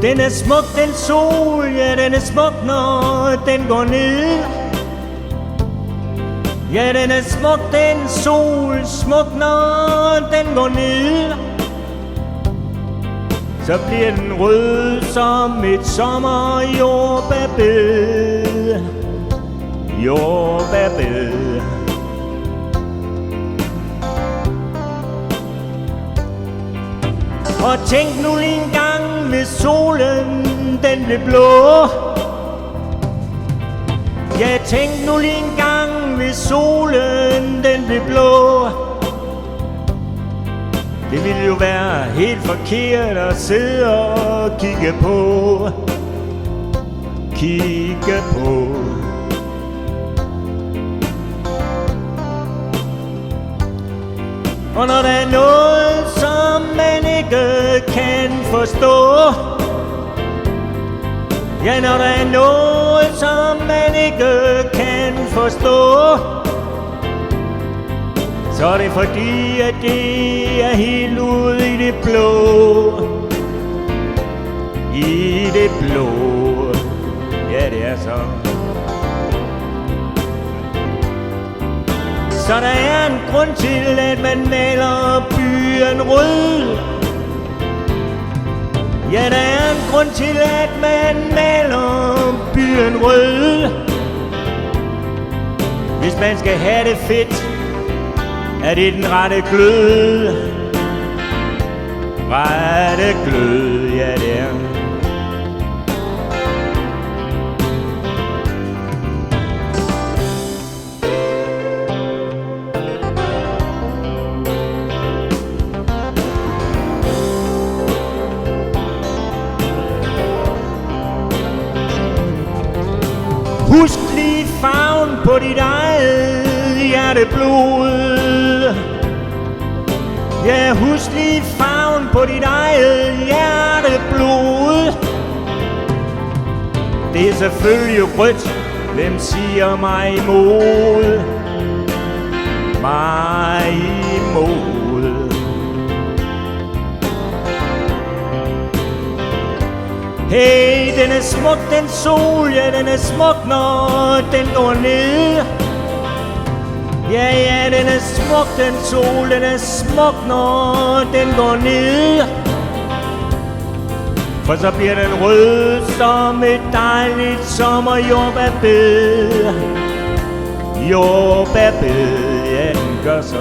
Den er smuk, den sol, ja, den er smuk, når den går ned. Ja, den er smuk, den sol, smuk, når den går ned. Så bliver den rød som et sommerjordbærbed. Jordbærbed. Og tænk nu lige en gang, hvis solen den blev blå. Ja, tænk nu lige en gang, hvis solen den blev blå. Det ville jo være helt forkert at sidde og kigge på. Kigge på. Og når der er noget, som man ikke kan forstå. Ja, når der er noget, som man ikke kan forstå, så er det fordi, at det er helt ude i det blå. I det blå. Ja, det er så. Så der er en grund til, at man maler byen rød. Ja, der er en grund til, at man maler byen rød. Hvis man skal have det fedt, er det den rette glød. Rette glød, ja det er. Husk lige farven på dit eget hjerteblod. Ja, husk lige farven på dit eget hjerteblod. Det er selvfølgelig rødt. Hvem siger mig imod? Mig imod. Hey, den er smuk, den sol, ja, den er smuk, når den går ned. Ja, ja, den er smuk, den sol, den er smuk, når den går ned. For så bliver den rød som et dejligt sommerjordbærbed. Jordbærbed, ja, den gør så.